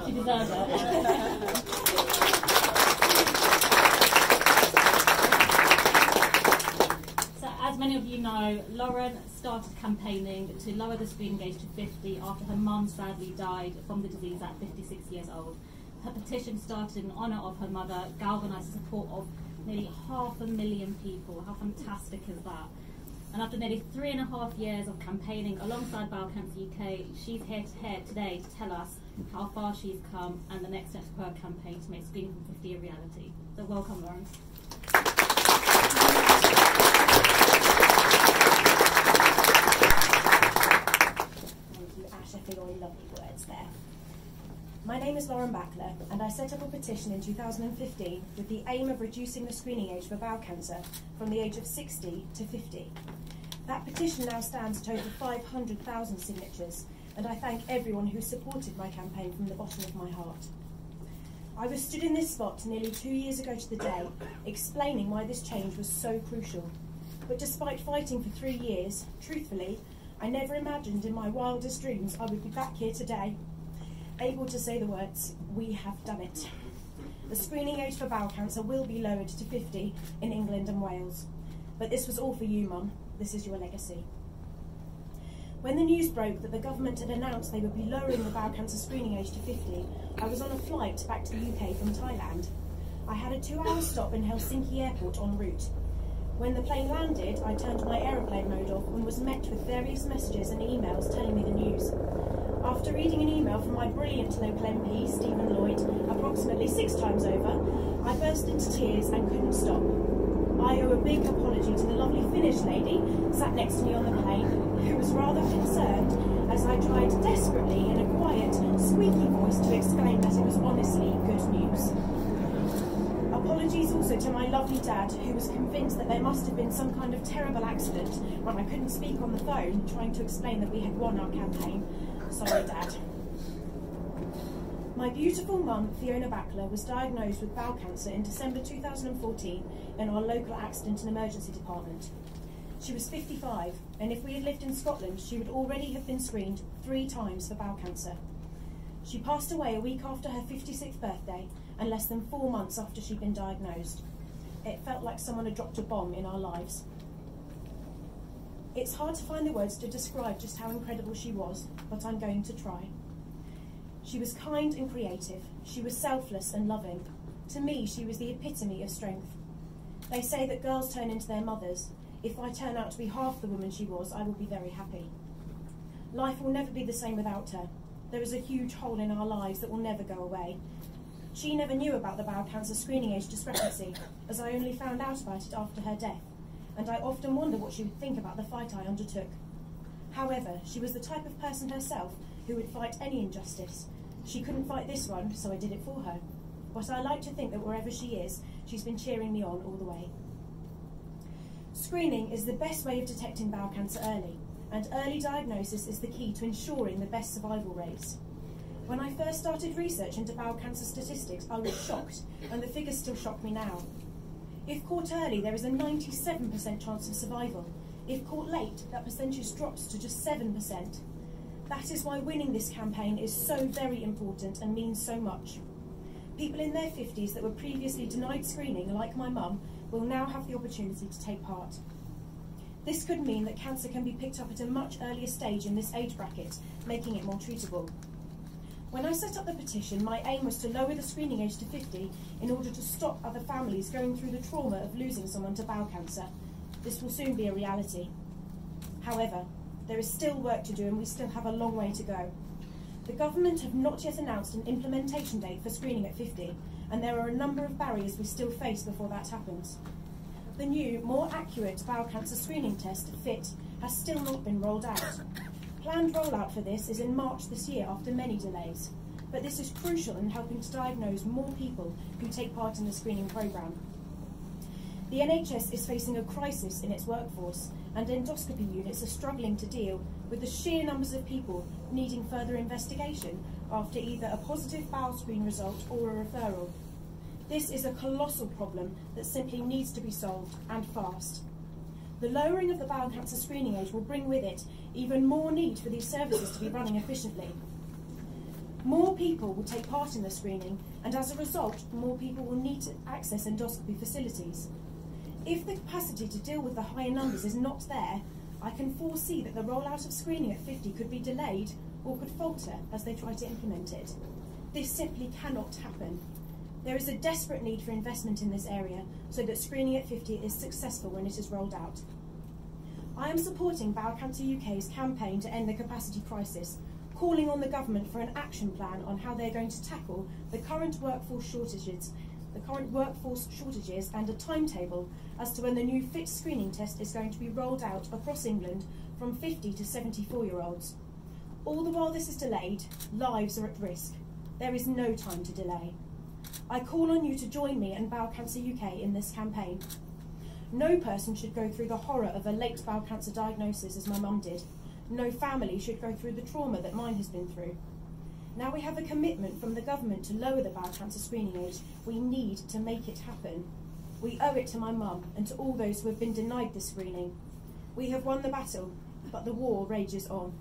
She deserves it. So, as many of you know, Lauren started campaigning to lower the screening age to 50 after her mum sadly died from the disease at 56 years old. Her petition started in honour of her mother, galvanised the support of nearly 500,000 people. How fantastic is that? And after nearly 3.5 years of campaigning alongside Bowel Cancer UK, she's here today to tell us how far she's come and the next steps of her campaign to make screening from 50 a reality. So welcome, Lauren. Thank you, Ash, for your lovely words there. My name is Lauren Backler, and I set up a petition in 2015 with the aim of reducing the screening age for bowel cancer from the age of 60 to 50. That petition now stands at over 500,000 signatures, and I thank everyone who supported my campaign from the bottom of my heart. I was stood in this spot nearly 2 years ago to the day, explaining why this change was so crucial. But despite fighting for 3 years, truthfully, I never imagined in my wildest dreams I would be back here today, able to say the words, "We have done it." The screening age for bowel cancer will be lowered to 50 in England and Wales. But this was all for you, Mum. This is your legacy. When the news broke that the government had announced they would be lowering the bowel cancer screening age to 50, I was on a flight back to the UK from Thailand. I had a 2-hour stop in Helsinki airport en route. When the plane landed, I turned my aeroplane mode off and was met with various messages and emails telling me the news. After reading an email from my brilliant local MP, Stephen Lloyd, approximately 6 times over, I burst into tears and couldn't stop. I owe a big apology to the lovely Finnish lady sat next to me on the plane, who was rather concerned as I tried desperately in a quiet, squeaky voice to explain that it was honestly good news. Apologies also to my lovely dad, who was convinced that there must have been some kind of terrible accident when I couldn't speak on the phone, trying to explain that we had won our campaign. Sorry, Dad. My beautiful mum, Fiona Backler, was diagnosed with bowel cancer in December 2014 in our local accident and emergency department. She was 55, and if we had lived in Scotland, she would already have been screened 3 times for bowel cancer. She passed away a week after her 56th birthday and less than 4 months after she'd been diagnosed. It felt like someone had dropped a bomb in our lives. It's hard to find the words to describe just how incredible she was, but I'm going to try. She was kind and creative. She was selfless and loving. To me, she was the epitome of strength. They say that girls turn into their mothers. If I turn out to be half the woman she was, I will be very happy. Life will never be the same without her. There is a huge hole in our lives that will never go away. She never knew about the bowel cancer screening age discrepancy, as I only found out about it after her death, and I often wonder what she would think about the fight I undertook. However, she was the type of person herself who would fight any injustice. She couldn't fight this one, so I did it for her. But I like to think that wherever she is, she's been cheering me on all the way. Screening is the best way of detecting bowel cancer early, and early diagnosis is the key to ensuring the best survival rates. When I first started research into bowel cancer statistics, I was shocked, and the figures still shock me now. If caught early, there is a 97% chance of survival. If caught late, that percentage drops to just 7%. That is why winning this campaign is so very important and means so much. People in their 50s that were previously denied screening, like my mum, will now have the opportunity to take part. This could mean that cancer can be picked up at a much earlier stage in this age bracket, making it more treatable. When I set up the petition, my aim was to lower the screening age to 50 in order to stop other families going through the trauma of losing someone to bowel cancer. This will soon be a reality. However, there is still work to do and we still have a long way to go. The government have not yet announced an implementation date for screening at 50, and there are a number of barriers we still face before that happens. The new, more accurate bowel cancer screening test, FIT, has still not been rolled out. Planned rollout for this is in March this year after many delays, but this is crucial in helping to diagnose more people who take part in the screening programme. The NHS is facing a crisis in its workforce, and endoscopy units are struggling to deal with the sheer numbers of people needing further investigation after either a positive bowel screen result or a referral. This is a colossal problem that simply needs to be solved, and fast. The lowering of the bowel cancer screening age will bring with it even more need for these services to be running efficiently. More people will take part in the screening, and as a result, more people will need to access endoscopy facilities. If the capacity to deal with the higher numbers is not there, I can foresee that the rollout of screening at 50 could be delayed or could falter as they try to implement it. This simply cannot happen. There is a desperate need for investment in this area so that screening at 50 is successful when it is rolled out. I am supporting Bowel Cancer UK's campaign to end the capacity crisis, calling on the government for an action plan on how they're going to tackle the current workforce shortages and a timetable as to when the new FIT screening test is going to be rolled out across England from 50 to 74-year-olds. All the while this is delayed, lives are at risk. There is no time to delay. I call on you to join me and Bowel Cancer UK in this campaign. No person should go through the horror of a late bowel cancer diagnosis as my mum did. No family should go through the trauma that mine has been through. Now we have a commitment from the government to lower the bowel cancer screening age. We need to make it happen. We owe it to my mum and to all those who have been denied this screening. We have won the battle, but the war rages on.